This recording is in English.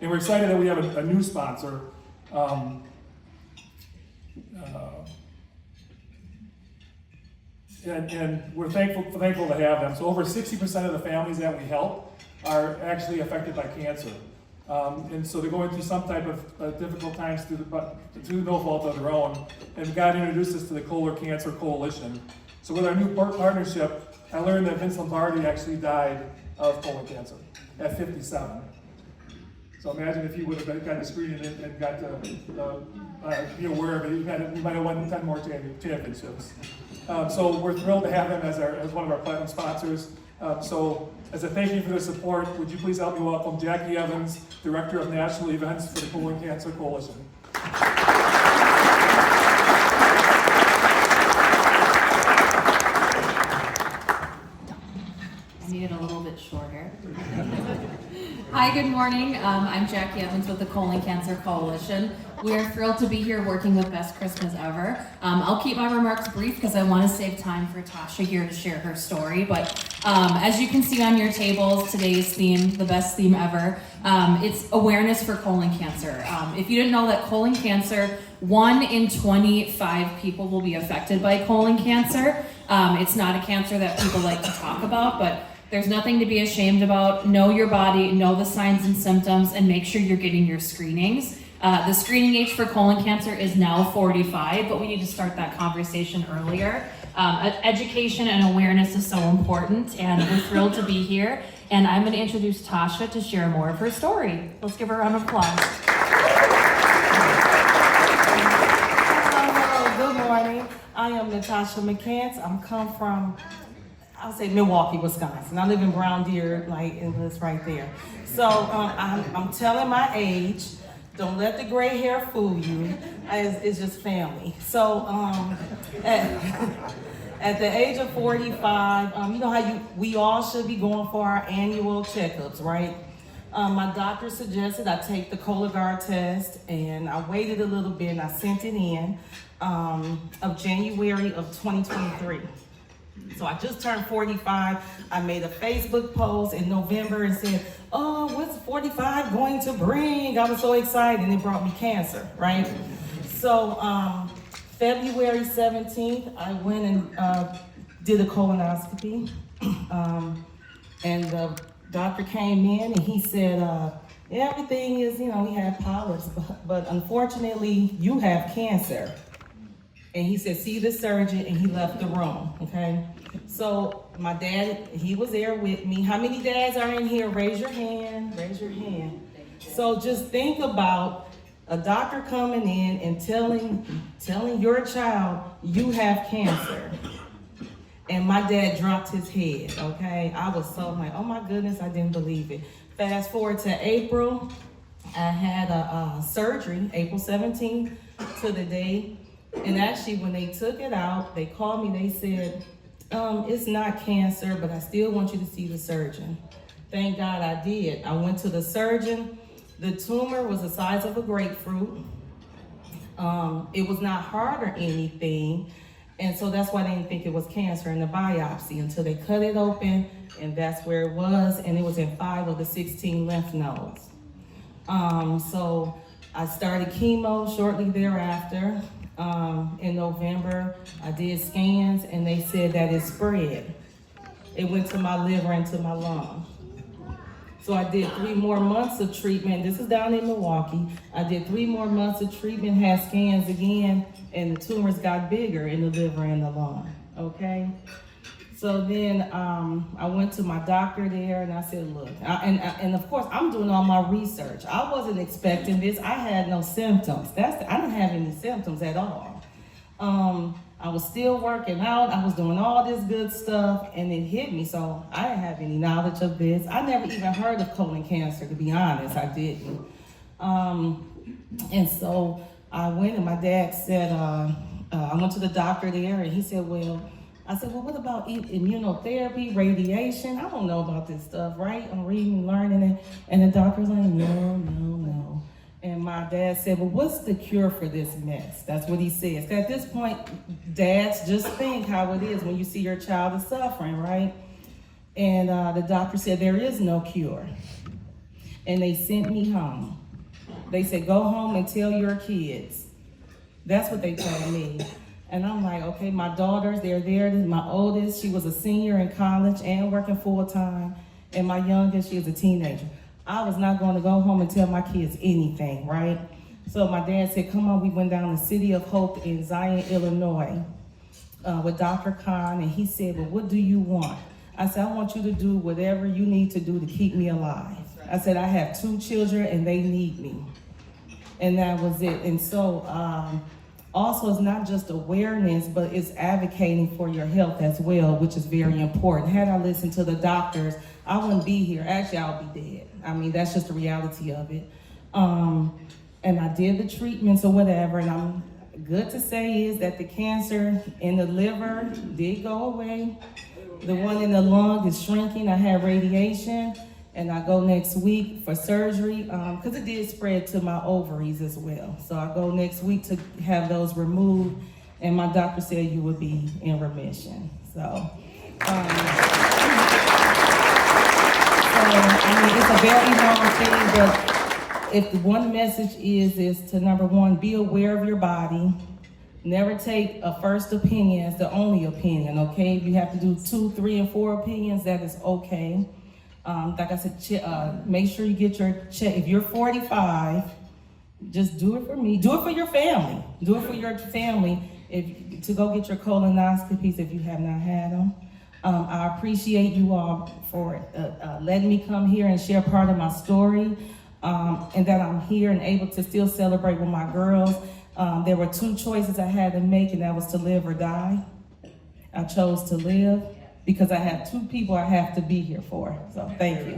And we're excited that we have a new sponsor. And we're thankful to have them. So over 60% of the families that we help are actually affected by cancer. And so they're going through some type of difficult times through no fault of their own. And God introduced us to the Colon Cancer Coalition. So with our new partnership, I learned that Vince Lombardi actually died of colon cancer at 57. So imagine if you would have gotten a screening and got to be aware of it, you might have won 10 more championships. So we're thrilled to have him as one of our platinum sponsors. So as a thank you for their support, would you please help me welcome Jackie Evans, Director of National Events for the Colon Cancer Coalition. I need it a little bit shorter. Hi, good morning. I'm Jackie Evans with the Colon Cancer Coalition. We are thrilled to be here working with Best Christmas Ever. I'll keep my remarks brief because I want to save time for Natasha here to share her story. But as you can see on your tables, today's theme, the best theme ever, it's awareness for colon cancer. If you didn't know that colon cancer, 1 in 25 people will be affected by colon cancer. It's not a cancer that people like to talk about, but there's nothing to be ashamed about. Know your body, know the signs and symptoms, and make sure you're getting your screenings. The screening age for colon cancer is now 45, but we need to start that conversation earlier. Education and awareness is so important, and we're thrilled to be here. And I'm going to introduce Tasha to share more of her story. Let's give her a round of applause. Hello, good morning. I am Natasha McCants. I'm come from, I'll say Milwaukee, Wisconsin. I live in Brown Deer, like it's right there. So I'm telling my age. Don't let the gray hair fool you. It's just family. So at the age of 45, you know how we all should be going for our annual checkups, right? My doctor suggested I take the Cologuard test, and I waited a little bit and I sent it in of January of 2023. So I just turned 45. I made a Facebook post in November and said, oh, what's 45 going to bring? I was so excited, and it brought me cancer, right? So February 17th, I went and did a colonoscopy. And the doctor came in and he said, everything is, we have polyps, but unfortunately, you have cancer. And he said, see the surgeon, and he left the room, okay? So my dad, he was there with me. How many dads are in here? Raise your hand, raise your hand. So just think about a doctor coming in and telling your child you have cancer. And my dad dropped his head, okay? I was so like, oh my goodness, I didn't believe it. Fast forward to April, I had a surgery, April 17th to the day. And actually, when they took it out, they called me, they said, it's not cancer, but I still want you to see the surgeon. Thank God I did. I went to the surgeon. The tumor was the size of a grapefruit. It was not hard or anything. And so that's why they didn't think it was cancer in the biopsy until they cut it open, and that's where it was. And it was in 5 of the 16 lymph nodes. So I started chemo shortly thereafter. In November, I did scans and they said that it spread. It went to my liver and to my lung. So I did 3 more months of treatment. This is down in Milwaukee. I did 3 more months of treatment, had scans again, and the tumors got bigger in the liver and the lung, okay? So then I went to my doctor there and I said, look, and of course I'm doing all my research. I wasn't expecting this. I had no symptoms. I didn't have any symptoms at all. I was still working out. I was doing all this good stuff and it hit me. So I didn't have any knowledge of this. I never even heard of colon cancer, to be honest. I didn't. And so I went and my dad said, I went to the doctor there and he said, I said, well, what about immunotherapy, radiation? I don't know about this stuff, right? I'm reading, learning it. And the doctor's like, no. And my dad said, well, what's the cure for this mess? That's what he says. At this point, dads, just think how it is when you see your child is suffering, right? And the doctor said, there is no cure. and they sent me home. They said, go home and tell your kids. That's what they told me. And I'm like, okay, my daughters, they're there. My oldest, she was a senior in college and working full time. And my youngest, she was a teenager. I was not going to go home and tell my kids anything, right? So my dad said, come on, we went down to City of Hope in Zion, Illinois with Dr. Khan. And he said, well, what do you want? I said, I want you to do whatever you need to do to keep me alive. I said, I have 2 children and they need me. And that was it. And so also it's not just awareness, but it's advocating for your health as well, which is very important. Had I listened to the doctors, I wouldn't be here. Actually, I'll be dead. I mean, that's just the reality of it. And I did the treatments or whatever, and I'm good to say is that the cancer in the liver did go away. The one in the lung is shrinking. I had radiation, and I go next week for surgery because it did spread to my ovaries as well. So I go next week to have those removed, and my doctor said you would be in remission. So, I mean, it's a very long thing, but if the one message is to number one, be aware of your body. Never take a first opinion as the only opinion, okay? If you have to do 2, 3, and 4 opinions, that is okay. Like I said, make sure you get your check. If you're 45, just do it for me. Do it for your family. Do it for your family to go get your colonoscopies if you have not had them. I appreciate you all for letting me come here and share part of my story, and that I'm here and able to still celebrate with my girls. There were 2 choices I had to make, and that was to live or die. I chose to live because I have 2 people I have to be here for. So thank you.